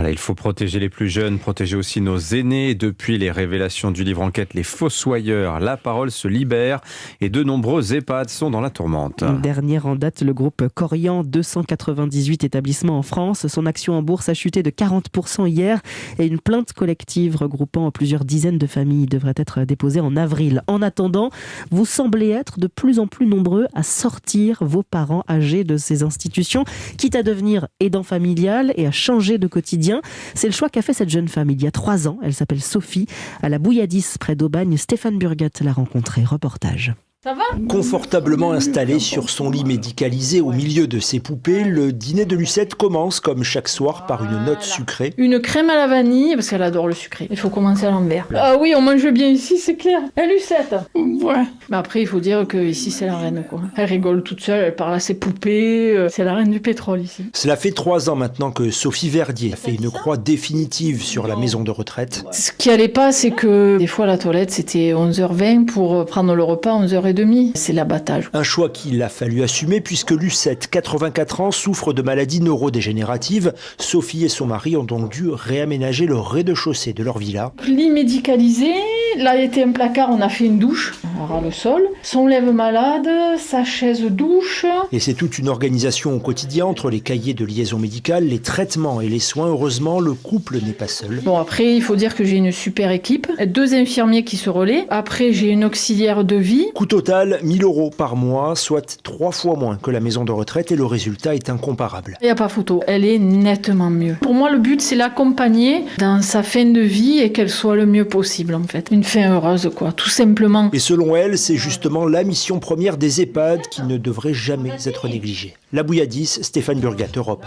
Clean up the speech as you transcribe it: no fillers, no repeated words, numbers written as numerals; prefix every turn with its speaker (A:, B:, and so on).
A: Voilà, il faut protéger les plus jeunes, protéger aussi nos aînés. Depuis les révélations du livre enquête Les Fossoyeurs, la parole se libère et de nombreux EHPAD sont dans la tourmente.
B: Dernière en date, le groupe Corian, 298 établissements en France. Son action en bourse a chuté de 40% hier et une plainte collective regroupant plusieurs dizaines de familles devrait être déposée en avril. En attendant, vous semblez être de plus en plus nombreux à sortir vos parents âgés de ces institutions, quitte à devenir aidant familial et à changer de quotidien. C'est le choix qu'a fait cette jeune femme il y a 3 ans. Elle s'appelle Sophie. À la Bouilladis, près d'Aubagne, Stéphane Burgat l'a rencontrée. Reportage.
C: Ça va ?
D: Confortablement installé sur son lit médicalisé au milieu de ses poupées, le dîner de Lucette commence comme chaque soir par une note sucrée.
C: Une crème à la vanille, parce qu'elle adore le sucré. Il faut commencer à l'envers. Ah oui, on mange bien ici, c'est clair. Hein, Lucette ? Ouais. Mais après, il faut dire que ici c'est la reine, quoi. Elle rigole toute seule, elle parle à ses poupées. C'est la reine du pétrole ici.
D: Cela fait 3 ans maintenant que Sophie Verdier a fait une croix définitive sur la maison de retraite.
C: Ce qui allait pas, c'est que des fois la toilette c'était 11h20 pour prendre le repas 11h30. C'est l'abattage.
D: Un choix qu'il a fallu assumer puisque Lucette, 84 ans, souffre de maladies neurodégénératives. Sophie et son mari ont donc dû réaménager le rez-de-chaussée de leur villa.
C: Lit médicalisé, là il était un placard, on a fait une douche, ras le sol. Son lève malade, sa chaise douche.
D: Et c'est toute une organisation au quotidien entre les cahiers de liaison médicale, les traitements et les soins. Heureusement, le couple n'est pas seul.
C: Bon, après, il faut dire que j'ai une super équipe. 2 infirmiers qui se relaient. Après, j'ai une auxiliaire de vie.
D: Coût total, 1 000 € par mois, soit 3 fois moins que la maison de retraite et le résultat est incomparable.
C: Il n'y a pas photo. Elle est nettement mieux. Pour moi, le but, c'est l'accompagner dans sa fin de vie et qu'elle soit le mieux possible, en fait. Une fin heureuse, quoi, tout simplement.
D: Et selon elle, c'est justement la mission première des EHPAD qui ne devrait jamais être négligée. La Bouilladis, Stéphane Burgat, Europe.